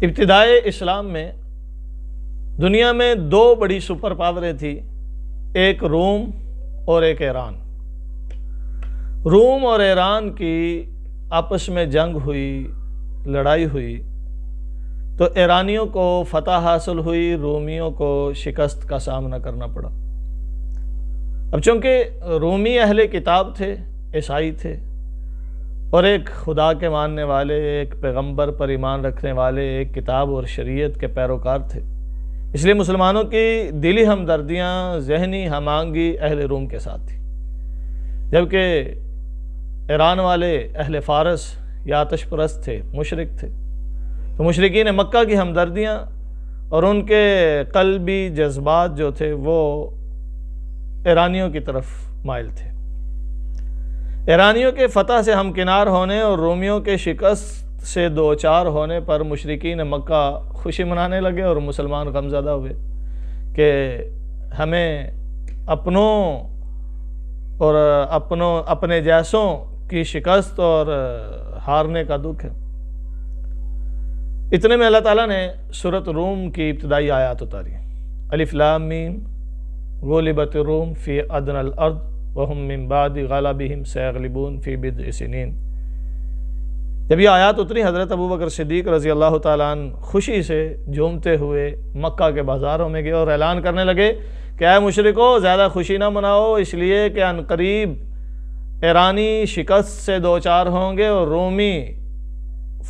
ابتدائے اسلام میں دنیا میں دو بڑی سپر پاوریں تھیں، ایک روم اور ایک ایران۔ روم اور ایران کی آپس میں جنگ ہوئی، لڑائی ہوئی، تو ایرانیوں کو فتح حاصل ہوئی، رومیوں کو شکست کا سامنا کرنا پڑا۔ اب چونکہ رومی اہل کتاب تھے، عیسائی تھے، اور ایک خدا کے ماننے والے، ایک پیغمبر پر ایمان رکھنے والے، ایک کتاب اور شریعت کے پیروکار تھے، اس لیے مسلمانوں کی دلی ہمدردیاں، ذہنی ہم آہنگی اہل روم کے ساتھ تھی، جبکہ ایران والے اہل فارس یا آتش پرست تھے، مشرک تھے۔ تو مشرکین مکہ کی ہمدردیاں اور ان کے قلبی جذبات جو تھے وہ ایرانیوں کی طرف مائل تھے۔ ایرانیوں کے فتح سے ہمکنار ہونے اور رومیوں کے شکست سے دوچار ہونے پر مشرکین مکہ خوشی منانے لگے اور مسلمان غمزدہ ہوئے کہ ہمیں اپنوں اور اپنے جیسوں کی شکست اور ہارنے کا دکھ ہے۔ اتنے میں اللہ تعالیٰ نے سورۃ روم کی ابتدائی آیات اتاری، الف لام میم غلبت الروم فی ادنی الارض وہم من بعد غلبہم سیغلبون فی بضع سنین۔ جب یہ آیات اتری، حضرت ابوبکر صدیق رضی اللہ تعالیٰ عنہ خوشی سے جھومتے ہوئے مکہ کے بازاروں میں گئے اور اعلان کرنے لگے کہ اے مشرکو، زیادہ خوشی نہ مناؤ، اس لیے کہ عنقریب ایرانی شکست سے دوچار ہوں گے اور رومی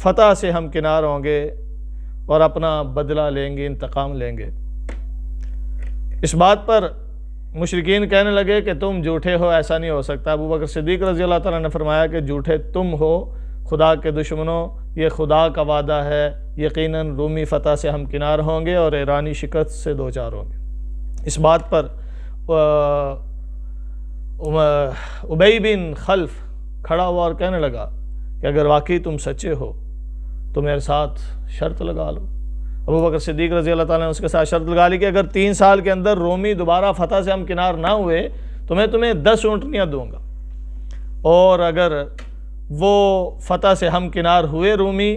فتح سے ہمکنار ہوں گے اور اپنا بدلہ لیں گے، انتقام لیں گے۔ اس بات پر مشرکین کہنے لگے کہ تم جھوٹے ہو، ایسا نہیں ہو سکتا۔ ابوبکر صدیق رضی اللہ تعالیٰ نے فرمایا کہ جھوٹے تم ہو خدا کے دشمنوں، یہ خدا کا وعدہ ہے، یقیناً رومی فتح سے ہمکنار ہوں گے اور ایرانی شکست سے دوچار ہوں گے۔ اس بات پر ابی بن خلف کھڑا ہوا اور کہنے لگا کہ اگر واقعی تم سچے ہو تو میرے ساتھ شرط لگا لو۔ ابوبکر صدیق رضی اللہ تعالیٰ نے اس کے ساتھ شرط لگا لی کہ اگر 3 سال کے اندر رومی دوبارہ فتح سے ہمکنار نہ ہوئے تو میں تمہیں 10 اونٹنیاں دوں گا، اور اگر وہ فتح سے ہمکنار ہوئے رومی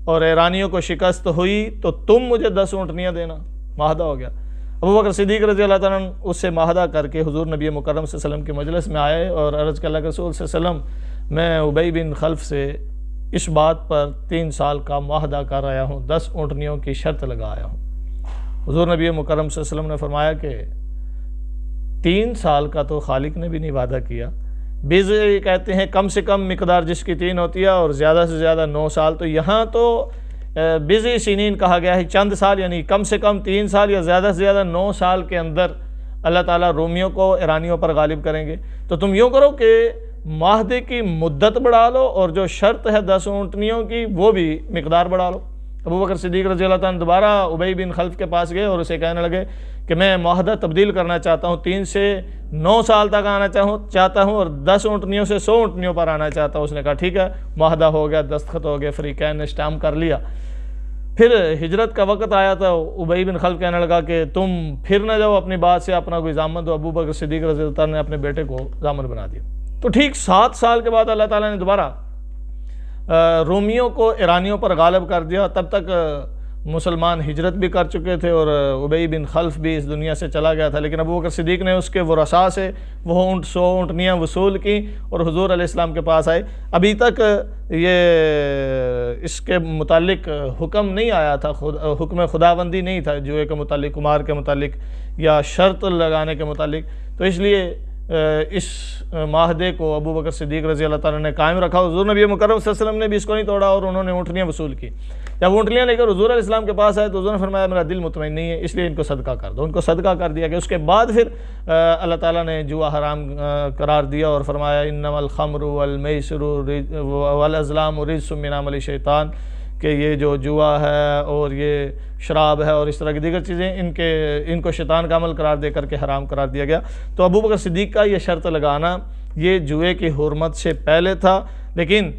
اور ایرانیوں کو شکست ہوئی تو تم مجھے 10 اونٹنیاں دینا۔ معاہدہ ہو گیا۔ ابوبکر صدیق رضی اللہ تعالیٰ نے اس سے معاہدہ کر کے حضور نبی مکرم صلی اللہ علیہ وسلم کے مجلس میں آئے اور عرض کہ اللہ کے رسول صلی اللہ علیہ وسلم، میں ابی بن خلف سے اس بات پر 3 سال کا معاہدہ کر آیا ہوں، 10 اونٹنیوں کی شرط لگا آیا ہوں۔ حضور نبی مکرم صلی اللہ علیہ وسلم نے فرمایا کہ 3 سال کا تو خالق نے بھی نہیں وعدہ کیا، بضع کہتے ہیں کم سے کم مقدار جس کی 3 ہوتی ہے، اور زیادہ سے زیادہ 9 سال، تو یہاں تو بضع سنین کہا گیا ہے، چند سال، یعنی کم سے کم 3 سال یا زیادہ سے زیادہ 9 سال کے اندر اللہ تعالیٰ رومیوں کو ایرانیوں پر غالب کریں گے۔ تو تم یوں کرو کہ معاہدے کی مدت بڑھا لو اور جو شرط ہے 10 اونٹنیوں کی وہ بھی مقدار بڑھا لو۔ ابوبکر صدیق رضی اللہ تعالیٰ دوبارہ ابی بن خلف کے پاس گئے اور اسے کہنے لگے کہ میں معاہدہ تبدیل کرنا چاہتا ہوں، 3 سے 9 سال تک آنا چاہتا ہوں اور 10 اونٹنیوں سے 100 اونٹنیوں پر آنا چاہتا ہوں۔ اس نے کہا ٹھیک ہے، معاہدہ ہو گیا، دستخط ہو گئے، فریقین نے اسٹامپ کر لیا۔ پھر ہجرت کا وقت آیا تھا، ابی بن خلف کہنے لگا کہ تم پھر نہ جاؤ اپنی بات سے، اپنا کوئی ضامن دو۔ ابوبکر صدیق رضی اللہ تعالیٰ نے اپنے بیٹے کو ضامن بنا دیا۔ تو ٹھیک 7 سال کے بعد اللہ تعالیٰ نے دوبارہ رومیوں کو ایرانیوں پر غالب کر دیا۔ تب تک مسلمان ہجرت بھی کر چکے تھے اور ابی بن خلف بھی اس دنیا سے چلا گیا تھا، لیکن ابوبکر صدیق نے اس کے ورثاء سے وہ 100 اونٹنیاں وصول کی اور حضور علیہ السلام کے پاس آئے۔ ابھی تک یہ اس کے متعلق حکم نہیں آیا تھا، حکم خداوندی نہیں تھا جوئے کے متعلق، قمار کے متعلق یا شرط لگانے کے متعلق، تو اس لیے اس معاہدے کو ابوبکر صدیق رضی اللہ تعالیٰ نے قائم رکھا۔ حضور نبی مکرم صلی اللہ علیہ وسلم نے بھی اس کو نہیں توڑا اور انہوں نے اونٹنیاں وصول کی۔ جب اونٹنیاں لے کر حضور علیہ السلام کے پاس آئے تو حضور نے فرمایا میرا دل مطمئن نہیں ہے، اس لیے ان کو صدقہ کر دو۔ ان کو صدقہ کر دیا کہ اس کے بعد پھر اللہ تعالیٰ نے جوا حرام قرار دیا اور فرمایا انما الخمر والمیسر والازلام رجس من عمل الشیطان، کہ یہ جو جوا ہے اور یہ شراب ہے اور اس طرح کی دیگر چیزیں ان کو شیطان کا عمل قرار دے کر کے حرام قرار دیا گیا۔ تو ابوبکر صدیق کا یہ شرط لگانا یہ جوئے کی حرمت سے پہلے تھا، لیکن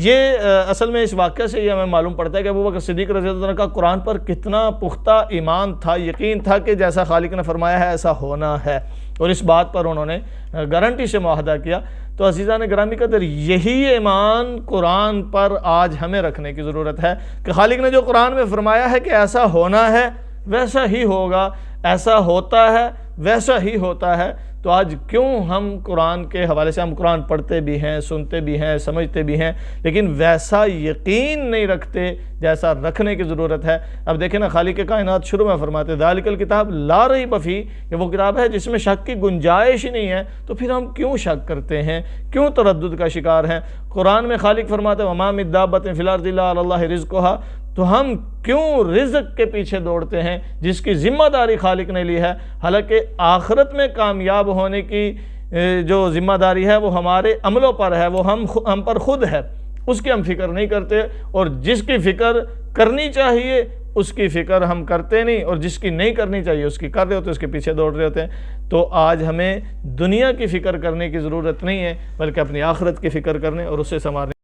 یہ اصل میں اس واقعہ سے یہ ہمیں معلوم پڑتا ہے کہ ابوبکر صدیق رضی اللہ عنہ کا قرآن پر کتنا پختہ ایمان تھا، یقین تھا کہ جیسا خالق نے فرمایا ہے ایسا ہونا ہے، اور اس بات پر انہوں نے گارنٹی سے معاہدہ کیا۔ تو عزیزان گرامی قدر، یہی ایمان قرآن پر آج ہمیں رکھنے کی ضرورت ہے کہ خالق نے جو قرآن میں فرمایا ہے کہ ایسا ہونا ہے ویسا ہی ہوگا، ایسا ہوتا ہے ویسا ہی ہوتا ہے۔ تو آج کیوں ہم قرآن کے حوالے سے، ہم قرآن پڑھتے بھی ہیں، سنتے بھی ہیں، سمجھتے بھی ہیں، لیکن ویسا یقین نہیں رکھتے جیسا رکھنے کی ضرورت ہے۔ اب دیکھیں نا، خالق کائنات شروع میں فرماتے ذالک الکتاب لا ریب فیہ، کہ وہ کتاب ہے جس میں شک کی گنجائش ہی نہیں ہے، تو پھر ہم کیوں شک کرتے ہیں، کیوں تردد کا شکار ہیں؟ قرآن میں خالق فرماتے وما من دابۃ فی الارض الا علی اللہ رزقھا، تو ہم کیوں رزق کے پیچھے دوڑتے ہیں جس کی ذمہ داری خالق نے لی ہے؟ حالانکہ آخرت میں کامیاب ہونے کی جو ذمہ داری ہے وہ ہمارے عملوں پر ہے، وہ ہم پر خود ہے، اس کی ہم فکر نہیں کرتے، اور جس کی فکر کرنی چاہیے اس کی فکر ہم کرتے نہیں، اور جس کی نہیں کرنی چاہیے اس کی کر رہے ہوتے، اس کے پیچھے دوڑ رہے ہوتے ہیں۔ تو آج ہمیں دنیا کی فکر کرنے کی ضرورت نہیں ہے، بلکہ اپنی آخرت کی فکر کرنے اور اسے سنوارنے